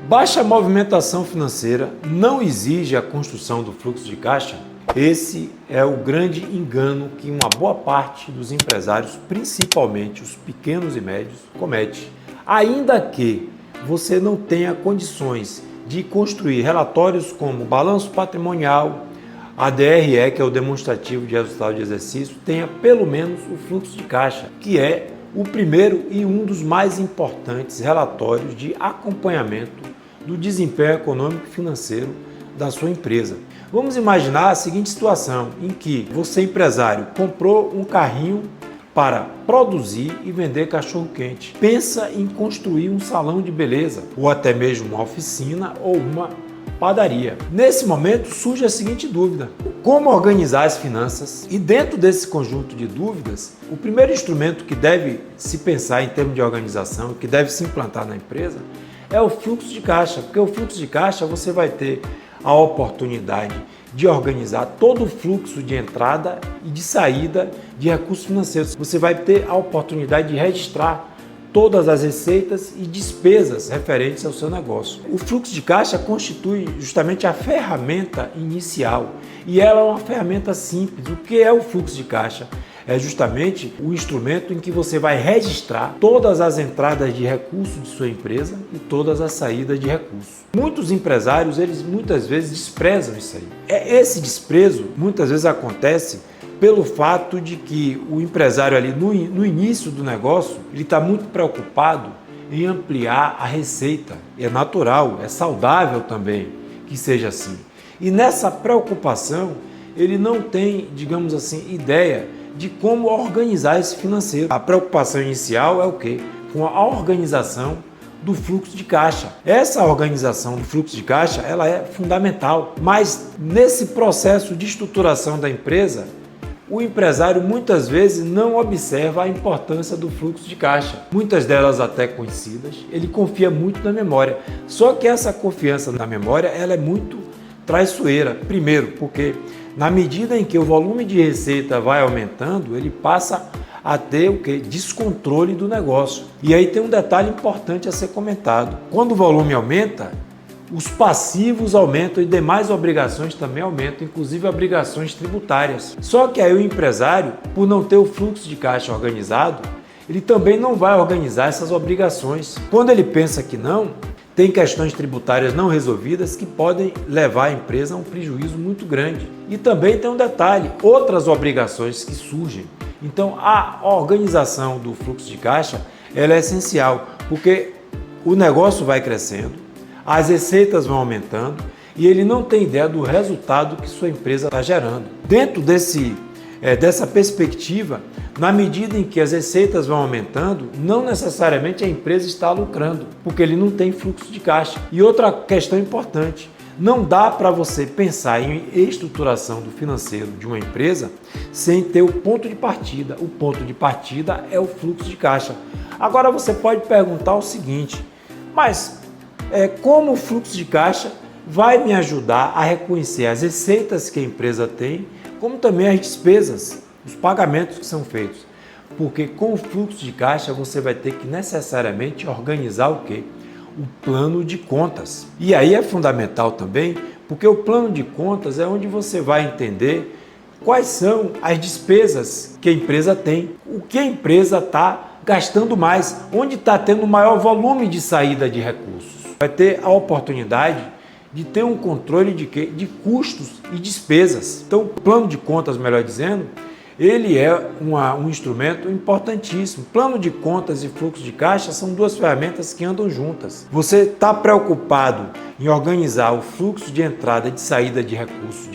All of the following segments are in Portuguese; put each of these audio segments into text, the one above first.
Baixa movimentação financeira não exige a construção do fluxo de caixa? Esse é o grande engano que uma boa parte dos empresários, principalmente os pequenos e médios, comete. Ainda que você não tenha condições de construir relatórios como balanço patrimonial, a DRE, que é o demonstrativo de resultado de exercício, tenha pelo menos o fluxo de caixa, que é o primeiro e um dos mais importantes relatórios de acompanhamento do desempenho econômico e financeiro da sua empresa. Vamos imaginar a seguinte situação, em que você, empresário, comprou um carrinho para produzir e vender cachorro-quente. Pensa em construir um salão de beleza, ou até mesmo uma oficina ou uma padaria. Nesse momento surge a seguinte dúvida: como organizar as finanças? E dentro desse conjunto de dúvidas, o primeiro instrumento que deve se pensar em termos de organização, que deve se implantar na empresa, é o fluxo de caixa, porque o fluxo de caixa você vai ter a oportunidade de organizar todo o fluxo de entrada e de saída de recursos financeiros. Você vai ter a oportunidade de registrar todas as receitas e despesas referentes ao seu negócio. O fluxo de caixa constitui justamente a ferramenta inicial e ela é uma ferramenta simples. O que é o fluxo de caixa? É justamente o instrumento em que você vai registrar todas as entradas de recursos de sua empresa e todas as saídas de recursos. Muitos empresários, eles muitas vezes desprezam isso aí. Esse desprezo muitas vezes acontece pelo fato de que o empresário ali no início do negócio, ele está muito preocupado em ampliar a receita. É natural, é saudável também que seja assim. E nessa preocupação, ele não tem, digamos assim, ideia de como organizar esse financeiro. A preocupação inicial é o quê? Com a organização do fluxo de caixa. Essa organização do fluxo de caixa, ela é fundamental, mas nesse processo de estruturação da empresa, o empresário muitas vezes não observa a importância do fluxo de caixa. Muitas delas até conhecidas, ele confia muito na memória. Só que essa confiança na memória, ela é muito traiçoeira. Primeiro, porque na medida em que o volume de receita vai aumentando, ele passa a ter o quê? Descontrole do negócio. E aí tem um detalhe importante a ser comentado. Quando o volume aumenta, os passivos aumentam e demais obrigações também aumentam, inclusive obrigações tributárias. Só que aí o empresário, por não ter o fluxo de caixa organizado, ele também não vai organizar essas obrigações. Quando ele pensa que não, tem questões tributárias não resolvidas que podem levar a empresa a um prejuízo muito grande. E também tem um detalhe, outras obrigações que surgem. Então a organização do fluxo de caixa, ela é essencial, porque o negócio vai crescendo, as receitas vão aumentando e ele não tem ideia do resultado que sua empresa está gerando. Dentro dessa perspectiva, na medida em que as receitas vão aumentando, não necessariamente a empresa está lucrando, porque ele não tem fluxo de caixa. E outra questão importante, não dá para você pensar em estruturação do financeiro de uma empresa sem ter o ponto de partida. O ponto de partida é o fluxo de caixa. Agora você pode perguntar o seguinte, mas como o fluxo de caixa vai me ajudar a reconhecer as receitas que a empresa tem, como também as despesas, os pagamentos que são feitos? Porque com o fluxo de caixa você vai ter que necessariamente organizar o quê? O plano de contas. E aí é fundamental também, porque o plano de contas é onde você vai entender quais são as despesas que a empresa tem, o que a empresa está gastando mais, onde está tendo maior volume de saída de recursos. Vai ter a oportunidade de ter um controle de quê? De custos e despesas. Então, o plano de contas, melhor dizendo, ele é um instrumento importantíssimo. Plano de contas e fluxo de caixa são duas ferramentas que andam juntas. Você está preocupado em organizar o fluxo de entrada e de saída de recursos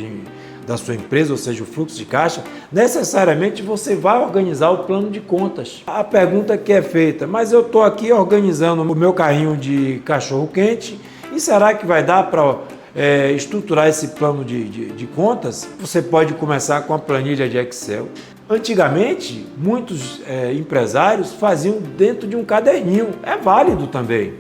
da sua empresa, ou seja, o fluxo de caixa, necessariamente você vai organizar o plano de contas. A pergunta que é feita, mas eu estou aqui organizando o meu carrinho de cachorro-quente e será que vai dar para estruturar esse plano de contas? Você pode começar com a planilha de Excel. Antigamente, muitos empresários faziam dentro de um caderninho. É válido também.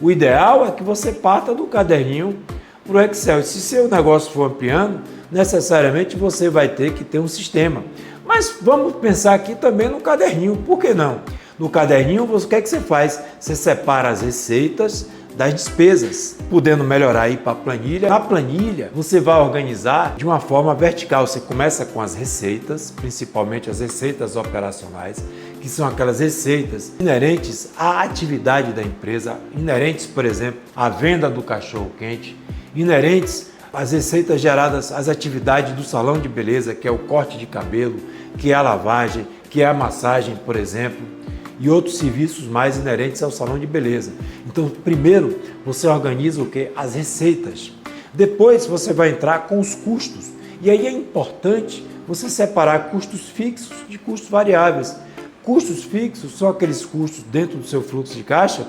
O ideal é que você parta do caderninho para o Excel. Se seu negócio for ampliando, necessariamente você vai ter que ter um sistema. Mas vamos pensar aqui também no caderninho. Por que não? No caderninho, o que é que você faz? Você separa as receitas das despesas, podendo melhorar aí para a planilha. Na planilha, você vai organizar de uma forma vertical. Você começa com as receitas, principalmente as receitas operacionais, que são aquelas receitas inerentes à atividade da empresa, inerentes, por exemplo, à venda do cachorro-quente, inerentes às receitas geradas às atividades do salão de beleza, que é o corte de cabelo, que é a lavagem, que é a massagem, por exemplo, e outros serviços mais inerentes ao salão de beleza. Então, primeiro, você organiza o quê? As receitas. Depois, você vai entrar com os custos. E aí é importante você separar custos fixos de custos variáveis. Custos fixos são aqueles custos dentro do seu fluxo de caixa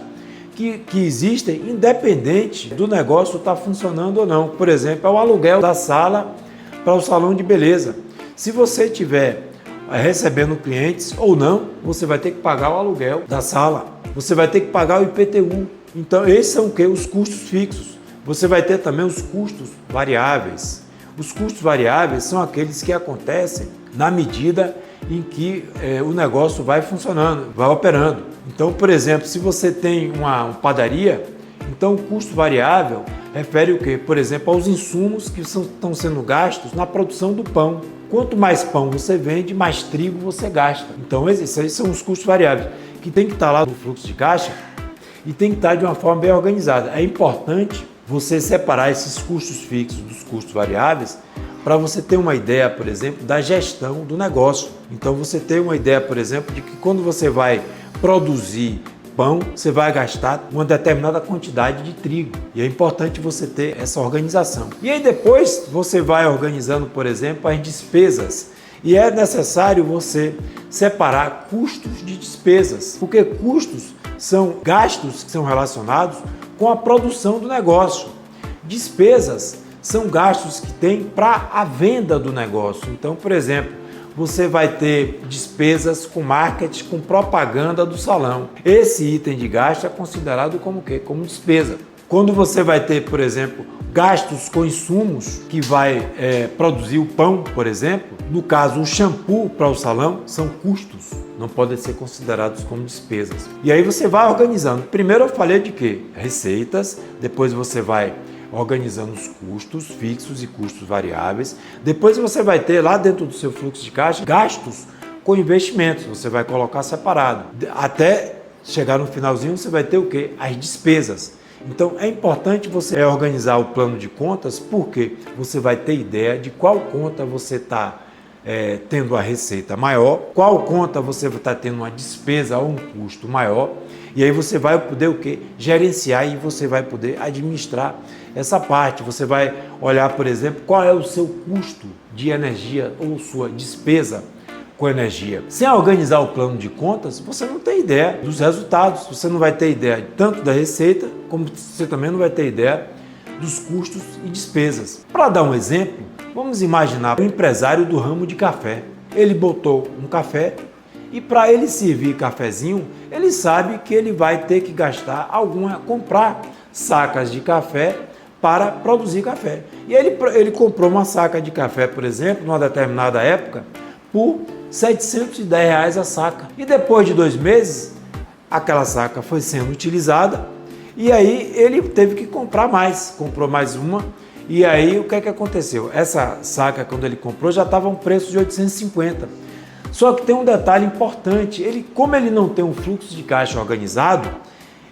que existem independente do negócio estar funcionando ou não. Por exemplo, é o aluguel da sala para o salão de beleza. Se você estiver recebendo clientes ou não, você vai ter que pagar o aluguel da sala. Você vai ter que pagar o IPTU. Então, esses são o quê? Os custos fixos. Você vai ter também os custos variáveis. Os custos variáveis são aqueles que acontecem na medida em que o negócio vai funcionando, vai operando. Então, por exemplo, se você tem uma padaria, então o custo variável refere o quê? Por exemplo, aos insumos que estão sendo gastos na produção do pão. Quanto mais pão você vende, mais trigo você gasta. Então, esses aí são os custos variáveis, que tem que estar lá no fluxo de caixa e tem que estar de uma forma bem organizada. É importante você separar esses custos fixos dos custos variáveis para você ter uma ideia, por exemplo, da gestão do negócio. Então, você tem uma ideia, por exemplo, de que quando você vai produzir pão, você vai gastar uma determinada quantidade de trigo. E é importante você ter essa organização. E aí depois você vai organizando, por exemplo, as despesas. E é necessário você separar custos de despesas, porque custos são gastos que são relacionados com a produção do negócio. Despesas são gastos que tem para a venda do negócio. Então, por exemplo, você vai ter despesas com marketing, com propaganda do salão. Esse item de gasto é considerado como o quê? Como despesa. Quando você vai ter, por exemplo, gastos com insumos que vai produzir o pão, por exemplo, no caso o shampoo para o salão, são custos, não podem ser considerados como despesas. E aí você vai organizando. Primeiro eu falei de quê? Receitas, depois você vai organizando os custos fixos e custos variáveis. Depois você vai ter lá dentro do seu fluxo de caixa gastos com investimentos, você vai colocar separado. Até chegar no finalzinho você vai ter o quê? As despesas. Então é importante você organizar o plano de contas, porque você vai ter ideia de qual conta você está tendo a receita maior, qual conta você está tendo uma despesa ou um custo maior, e aí você vai poder o quê? Gerenciar e você vai poder administrar essa parte. Você vai olhar, por exemplo, qual é o seu custo de energia ou sua despesa com energia. Sem organizar o plano de contas, você não tem ideia dos resultados, você não vai ter ideia tanto da receita, como você também não vai ter ideia dos custos e despesas. Para dar um exemplo, vamos imaginar um empresário do ramo de café. Ele botou um café e para ele servir cafezinho, ele sabe que ele vai ter que gastar comprar sacas de café para produzir café. E ele comprou uma saca de café, por exemplo, numa determinada época, por R$ 710 a saca. E depois de 2 meses, aquela saca foi sendo utilizada e aí ele teve que comprar mais. Comprou mais uma e aí o que aconteceu? Essa saca, quando ele comprou, já estava a um preço de 850. Só que tem um detalhe importante, como ele não tem um fluxo de caixa organizado,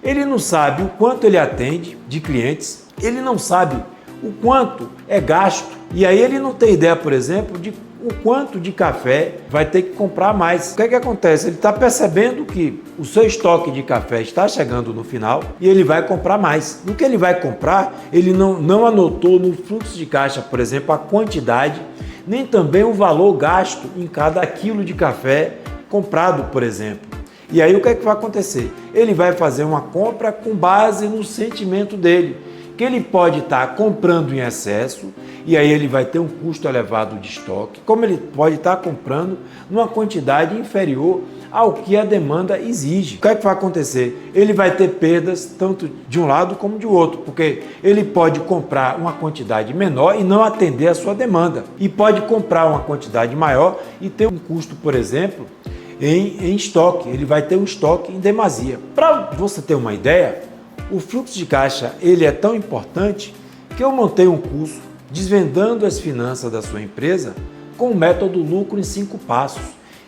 ele não sabe o quanto ele atende de clientes, ele não sabe o quanto é gasto, e aí ele não tem ideia, por exemplo, de o quanto de café vai ter que comprar mais. O que acontece? Ele está percebendo que o seu estoque de café está chegando no final e ele vai comprar mais. No que ele vai comprar, ele não anotou no fluxo de caixa, por exemplo, a quantidade, nem também o valor gasto em cada quilo de café comprado, por exemplo. E aí o que vai acontecer? Ele vai fazer uma compra com base no sentimento dele, que ele pode estar comprando em excesso e aí ele vai ter um custo elevado de estoque, como ele pode estar comprando numa quantidade inferior ao que a demanda exige. O que vai acontecer? Ele vai ter perdas tanto de um lado como de outro, porque ele pode comprar uma quantidade menor e não atender a sua demanda, e pode comprar uma quantidade maior e ter um custo, por exemplo, em estoque. Ele vai ter um estoque em demasia. Para você ter uma ideia, O fluxo de caixa ele é tão importante que eu montei um curso desvendando as finanças da sua empresa com o método lucro em 5 passos.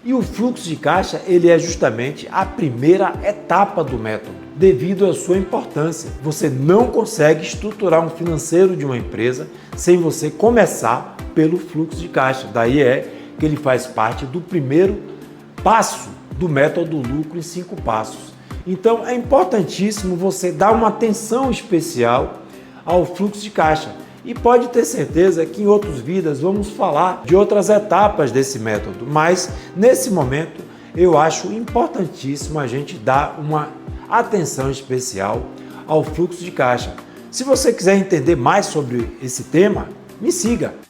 E o fluxo de caixa ele é justamente a primeira etapa do método, devido à sua importância. Você não consegue estruturar um financeiro de uma empresa sem você começar pelo fluxo de caixa. Daí é que ele faz parte do primeiro passo do método lucro em 5 passos. Então é importantíssimo você dar uma atenção especial ao fluxo de caixa. E pode ter certeza que em outros vídeos vamos falar de outras etapas desse método, mas nesse momento eu acho importantíssimo a gente dar uma atenção especial ao fluxo de caixa. Se você quiser entender mais sobre esse tema, me siga.